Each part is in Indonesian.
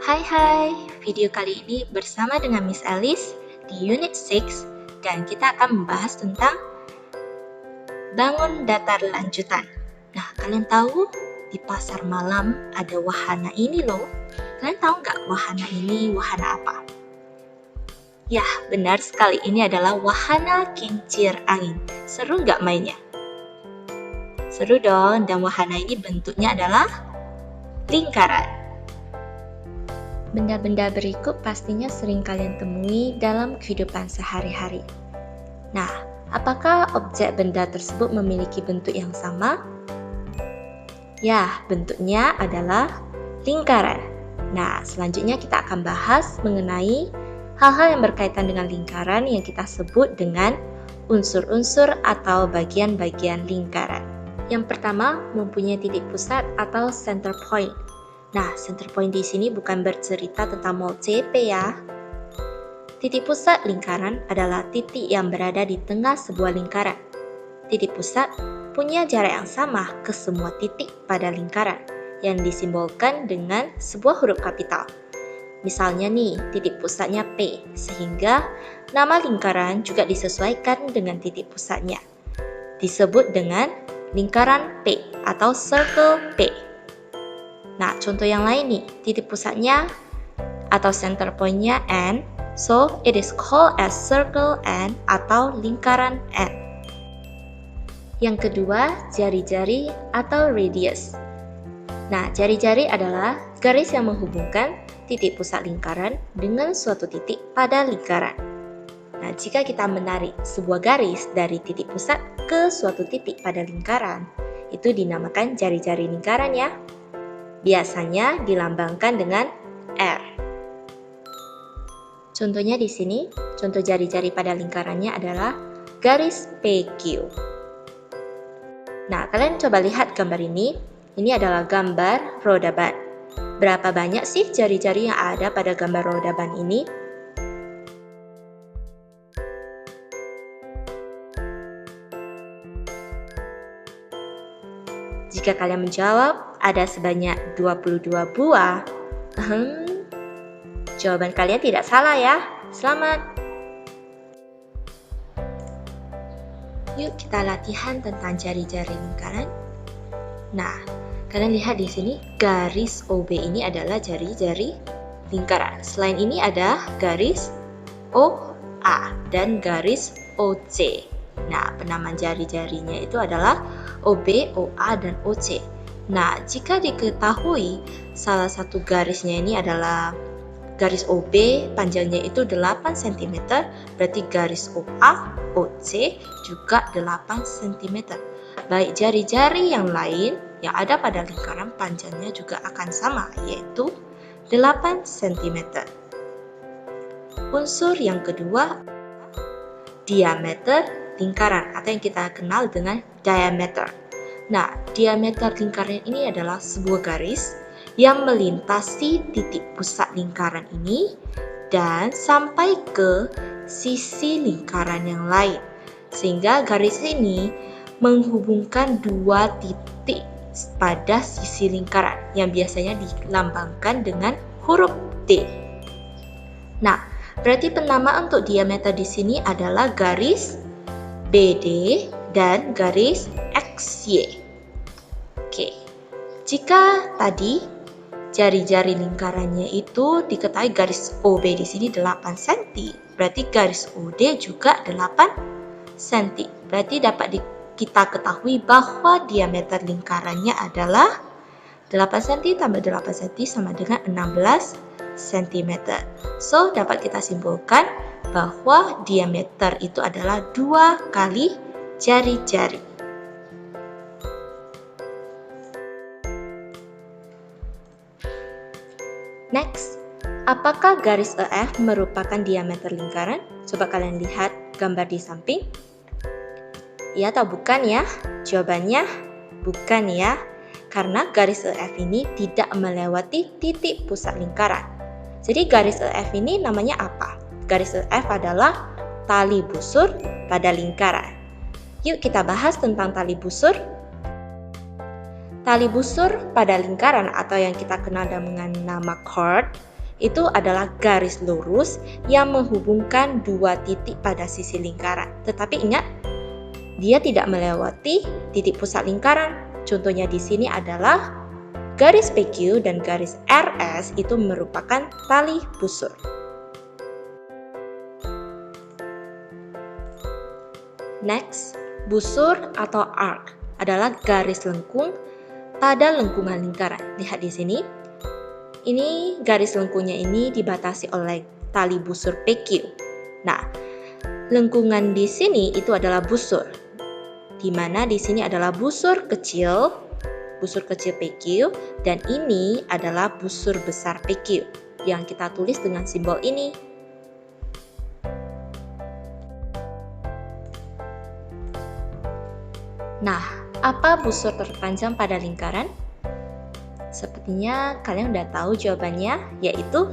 Hai, video kali ini bersama dengan Miss Alice di Unit 6 dan kita akan membahas tentang bangun datar lanjutan. Nah, kalian tahu di pasar malam ada wahana ini loh. Kalian tahu nggak wahana ini wahana apa? Ya, benar sekali, ini adalah wahana kincir angin. Seru nggak mainnya? Seru dong, dan wahana ini bentuknya adalah lingkaran. Benda-benda berikut pastinya sering kalian temui dalam kehidupan sehari-hari. Nah, apakah objek benda tersebut memiliki bentuk yang sama? Ya, bentuknya adalah lingkaran. Nah, selanjutnya kita akan bahas mengenai hal-hal yang berkaitan dengan lingkaran yang kita sebut dengan unsur-unsur atau bagian-bagian lingkaran. Yang pertama, mempunyai titik pusat atau center point. Nah, center point di sini bukan bercerita tentang mall CP ya. Titik pusat lingkaran adalah titik yang berada di tengah sebuah lingkaran. Titik pusat punya jarak yang sama ke semua titik pada lingkaran yang disimbolkan dengan sebuah huruf kapital. Misalnya nih, titik pusatnya P, sehingga nama lingkaran juga disesuaikan dengan titik pusatnya. Disebut dengan lingkaran P atau circle P. Nah, contoh yang lain nih, titik pusatnya atau center point-nya N, so it is called as circle N atau lingkaran N. Yang kedua, jari-jari atau radius. Nah, jari-jari adalah garis yang menghubungkan titik pusat lingkaran dengan suatu titik pada lingkaran. Nah, jika kita menarik sebuah garis dari titik pusat ke suatu titik pada lingkaran, itu dinamakan jari-jari lingkaran ya. Biasanya dilambangkan dengan R. Contohnya di sini, contoh jari-jari pada lingkarannya adalah garis PQ. Nah, kalian coba lihat gambar ini. Ini adalah gambar roda ban. Berapa banyak sih jari-jari yang ada pada gambar roda ban ini? Jika kalian menjawab ada sebanyak 22 buah, jawaban kalian tidak salah ya. Selamat! Yuk kita latihan tentang jari-jari lingkaran. Nah, kalian lihat di sini garis OB ini adalah jari-jari lingkaran. Selain ini ada garis OA dan garis OC. Nah, penamaan jari-jarinya itu adalah OB, OA, dan OC. Nah, jika diketahui salah satu garisnya ini adalah garis OB, panjangnya itu 8 cm, berarti garis OA, OC juga 8 cm. Baik jari-jari yang lain yang ada pada lingkaran panjangnya juga akan sama, yaitu 8 cm. Unsur yang kedua, diameter lingkaran atau yang kita kenal dengan diameter. Nah, diameter lingkaran ini adalah sebuah garis yang melintasi titik pusat lingkaran ini dan sampai ke sisi lingkaran yang lain. Sehingga garis ini menghubungkan dua titik pada sisi lingkaran yang biasanya dilambangkan dengan huruf D. Nah, berarti penamaan untuk diameter di sini adalah garis BD dan garis XY. Oke, jika tadi jari-jari lingkarannya itu diketahui garis OB di sini 8 cm, berarti garis OD juga 8 cm. Berarti dapat kita ketahui bahwa diameter lingkarannya adalah 8 cm tambah 8 cm sama dengan 16 cm. So, dapat kita simpulkan bahwa diameter itu adalah 2 kali jari-jari. Next, apakah garis EF merupakan diameter lingkaran? Coba kalian lihat gambar di samping. Ya atau bukan ya? Jawabannya bukan ya, karena garis EF ini tidak melewati titik pusat lingkaran. Jadi garis EF ini namanya apa? Garis EF adalah tali busur pada lingkaran. Yuk kita bahas tentang tali busur. Tali busur pada lingkaran atau yang kita kenal dengan nama cord itu adalah garis lurus yang menghubungkan dua titik pada sisi lingkaran. Tetapi ingat, dia tidak melewati titik pusat lingkaran. Contohnya di sini adalah garis PQ dan garis RS itu merupakan tali busur. Next, busur atau arc adalah garis lengkung pada lengkungan lingkaran. Lihat di sini. Ini garis lengkungnya ini dibatasi oleh tali busur PQ. Nah, lengkungan di sini itu adalah busur. Di mana di sini adalah busur kecil PQ, dan ini adalah busur besar PQ yang kita tulis dengan simbol ini. Nah, apa busur terpanjang pada lingkaran? Sepertinya kalian udah tahu jawabannya, yaitu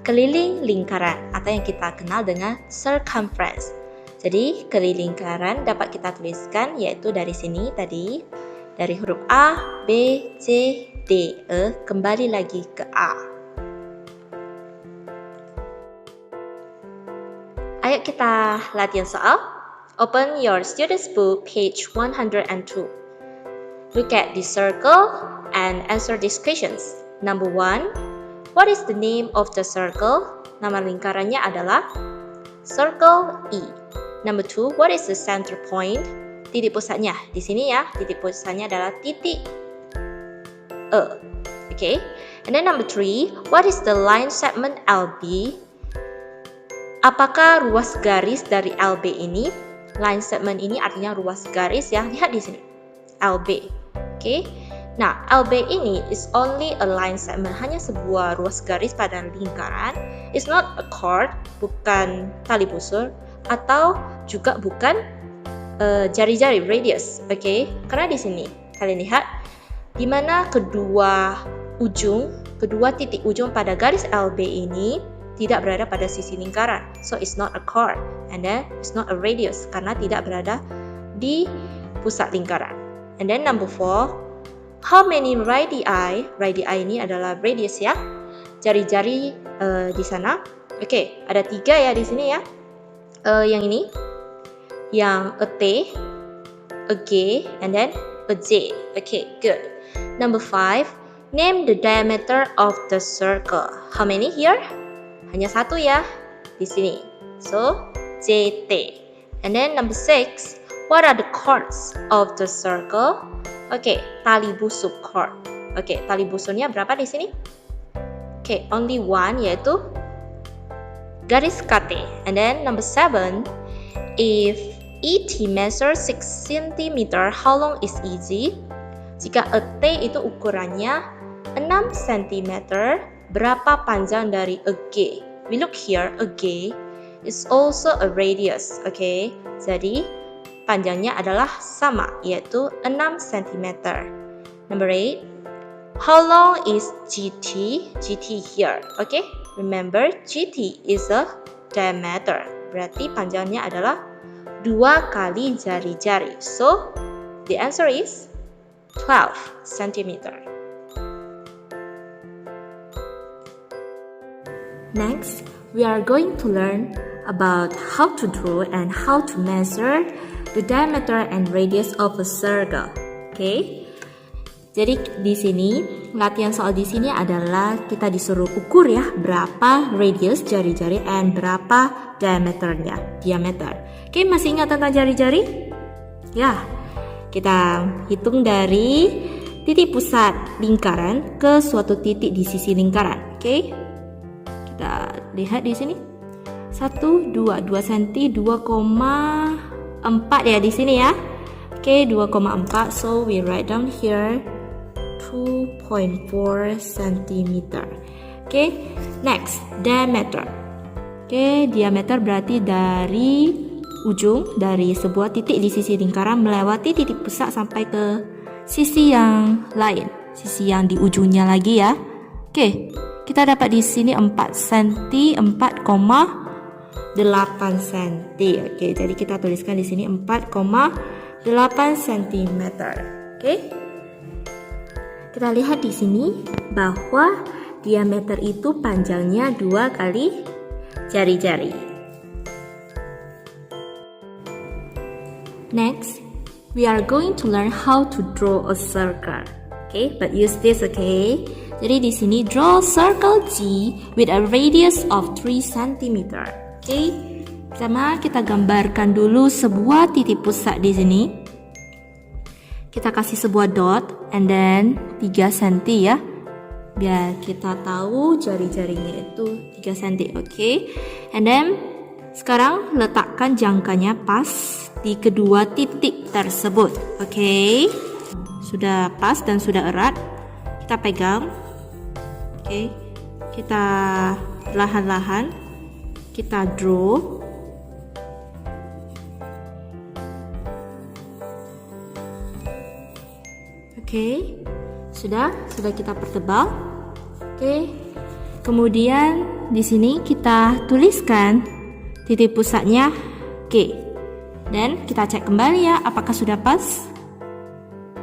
keliling lingkaran atau yang kita kenal dengan circumference. Jadi keliling lingkaran dapat kita tuliskan yaitu dari sini tadi, dari huruf A, B, C, D, E, kembali lagi ke A. Ayo kita latihan soal. Open your student's book, page 102. Look at the circle and answer these questions. Number 1, what is the name of the circle? Nama lingkarannya adalah circle E. Number 2, what is the center point? Titik pusatnya di sini ya. Titik pusatnya adalah titik E. Okay. And then number 3, what is the line segment LB? Apakah ruas garis dari LB ini? Line segment ini artinya ruas garis ya. Lihat di sini. LB. Okay. Nah, LB ini is only a line segment, hanya sebuah ruas garis pada lingkaran. It's not a chord, bukan tali busur, atau juga bukan jari-jari radius. Okay. Karena di sini kalian lihat di mana kedua titik ujung pada garis LB ini tidak berada pada sisi lingkaran. So it's not a chord, and then it's not a radius karena tidak berada di pusat lingkaran. And then number 4, how many radii? Radii ini adalah radius ya, jari-jari di sana. Oke, ada 3 ya di sini ya. Yang ini, yang a T, a G, and then a J. Okay, good. Number 5, name the diameter of the circle. How many here? Hanya 1 ya di sini. So JT. And then number 6, what are the chords of the circle? Oke, tali busur chord. Oke, tali busurnya berapa di sini? Oke, only one, yaitu garis KT. And then number 7, if ET measures 6 cm, how long is EG? Jika ET itu ukurannya 6 cm, berapa panjang dari EG? We look here, EG is also a radius. Okay, jadi panjangnya adalah sama, yaitu 6 cm. Number 8, how long is GT? GT here. Okay, remember GT is a diameter. Berarti panjangnya adalah 2 kali jari-jari. So, the answer is 12 cm. Next, we are going to learn about how to draw and how to measure the diameter and radius of a circle. Okay? Jadi di sini latihan soal di sini adalah kita disuruh ukur ya berapa radius jari-jari and berapa diameternya, diameter. Okay, masih ingat tentang jari-jari? Ya. Kita hitung dari titik pusat lingkaran ke suatu titik di sisi lingkaran. Okay? Kita lihat di sini. 1, 2 cm, 2,4 ya di sini ya. Oke, 2,4. So we write down here 2.4 cm. Oke, next diameter. Oke, diameter berarti dari ujung dari sebuah titik di sisi lingkaran melewati titik pusat sampai ke sisi yang lain, sisi yang di ujungnya lagi ya. Oke, kita dapat di sini 4 cm, 4,8 cm. Oke, jadi kita tuliskan di sini 4,8 cm. Oke. Kita lihat di sini bahwa diameter itu panjangnya 2 kali jari-jari. Next, we are going to learn how to draw a circle. Okay, but use this, okay? Jadi di sini draw circle G with a radius of 3 cm. Okay? Pertama kita gambarkan dulu sebuah titik pusat di sini. Kita kasih sebuah dot and then 3 cm ya. Biar kita tahu jari-jarinya itu 3 cm, okay? And then sekarang letakkan jangkanya pas di kedua titik tersebut, okay? Sudah pas dan sudah erat. Kita pegang. Okay. Kita perlahan-lahan kita draw. Okay. Sudah kita pertebal. Okay. Kemudian di sini kita tuliskan titik pusatnya K. Dan kita cek kembali ya, apakah sudah pas?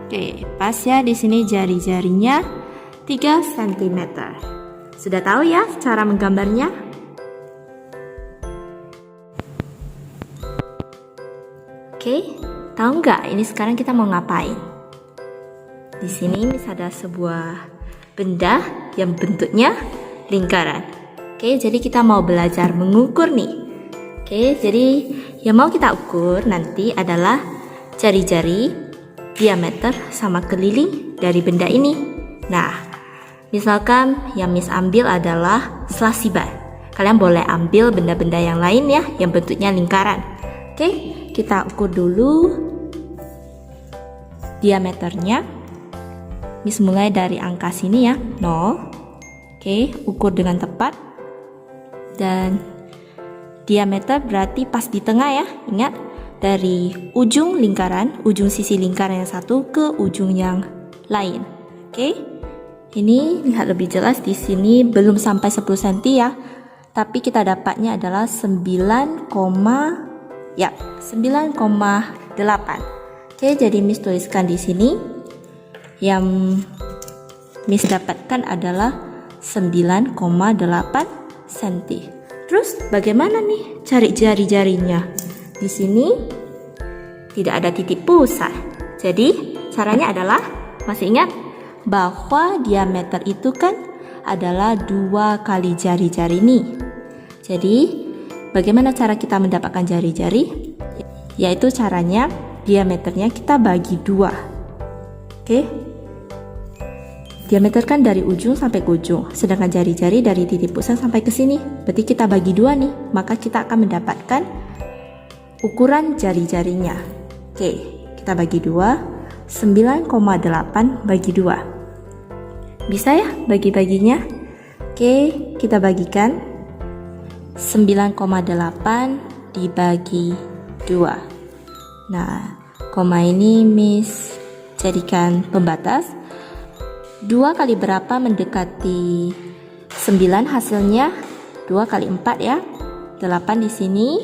Oke, pas ya. Di sini jari-jarinya 3 cm. Sudah tahu ya cara menggambarnya? Oke, tahu nggak ini sekarang kita mau ngapain? Di sini ada sebuah benda yang bentuknya lingkaran. Oke, jadi kita mau belajar mengukur nih. Oke, jadi yang mau kita ukur nanti adalah jari-jari, diameter, sama keliling dari benda ini. Nah, misalkan yang Miss ambil adalah selasi ban. Kalian boleh ambil benda-benda yang lain ya, yang bentuknya lingkaran. Oke, kita ukur dulu diameternya. Miss mulai dari angka sini ya, 0. Oke, ukur dengan tepat. Dan diameter berarti pas di tengah ya. Ingat, dari ujung lingkaran, ujung sisi lingkaran yang satu ke ujung yang lain. Oke. Ini lihat lebih jelas di sini belum sampai 10 cm ya. Tapi kita dapatnya adalah 9,8. Oke, jadi Miss tuliskan di sini yang Miss dapatkan adalah 9,8 cm. Terus bagaimana nih cari jari-jarinya? Di sini tidak ada titik pusat. Jadi caranya adalah, masih ingat bahwa diameter itu kan adalah 2 kali jari-jari ini. Jadi bagaimana cara kita mendapatkan jari-jari? Yaitu caranya diameternya kita bagi 2. Oke. Diameter kan dari ujung sampai ke ujung, sedangkan jari-jari dari titik pusat sampai ke sini. Berarti kita bagi 2 nih, maka kita akan mendapatkan ukuran jari-jarinya. Oke, kita bagi 2, 9,8 bagi 2. Bisa ya bagi-baginya? Oke, kita bagikan 9,8 dibagi 2. Nah, koma ini Miss jadikan pembatas. 2 kali berapa mendekati 9 hasilnya? 2 kali 4 ya. 8 di sini.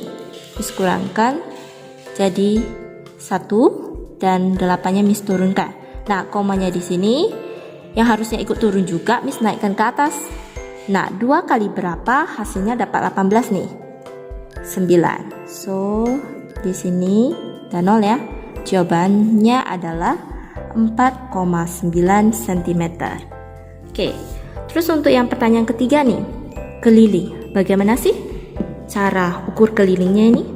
Miss kurangkan jadi 1 dan 8-nya Miss turunkan. Nah, komanya di sini yang harusnya ikut turun juga Miss naikkan ke atas. Nah, 2 kali berapa hasilnya dapat 18 nih? 9. So, di sini dan 0 ya. Jawabannya adalah 4,9 cm. Oke, terus untuk yang pertanyaan ketiga nih, keliling. Bagaimana sih cara ukur kelilingnya ini?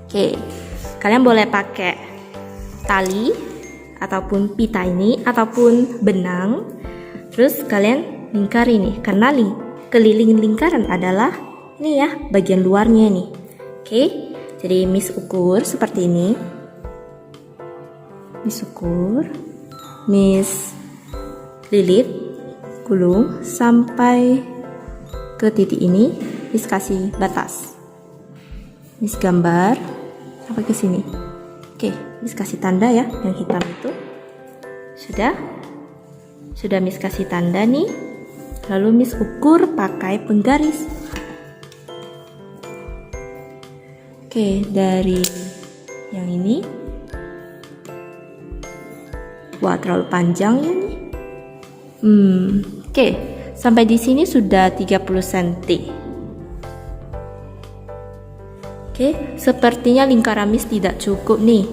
Oke, kalian boleh pakai tali ataupun pita ini ataupun benang. Terus kalian lingkari nih, karena keliling lingkaran adalah ini ya, bagian luarnya nih. Oke, jadi Miss ukur seperti ini. Miss ukur, Miss lilit, gulung sampai ke titik ini. Miss kasih batas. Miss gambar sampai ke sini. Oke, Miss kasih tanda ya, yang hitam itu. Sudah Miss kasih tanda nih. Lalu Miss ukur pakai penggaris. Oke, dari yang ini. Wah, terlalu panjang ya nih. Oke, sampai di sini sudah 30 cm. Oke, sepertinya lingkaran Miss tidak cukup nih.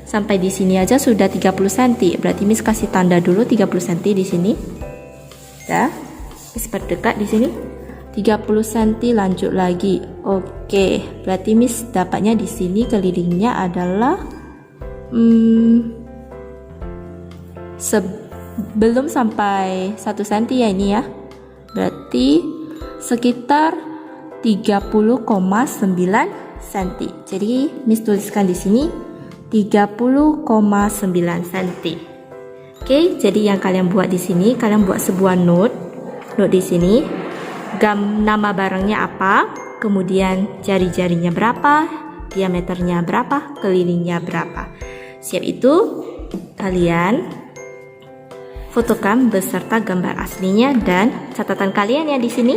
Sampai di sini aja sudah 30 cm. Berarti Miss kasih tanda dulu 30 cm di sini. Ya. Miss perdekat di sini. 30 cm lanjut lagi. Oke, berarti Miss dapatnya di sini kelilingnya adalah belum sampai 1 cm ya ini ya. Berarti sekitar 30,9 cm. Jadi Miss tuliskan di sini 30,9 cm. Oke, jadi yang kalian buat di sini, kalian buat sebuah note di sini. Nama barangnya apa, kemudian jari-jarinya berapa, diameternya berapa, kelilingnya berapa. Siap itu kalian fotokan beserta gambar aslinya dan catatan kalian ya di sini.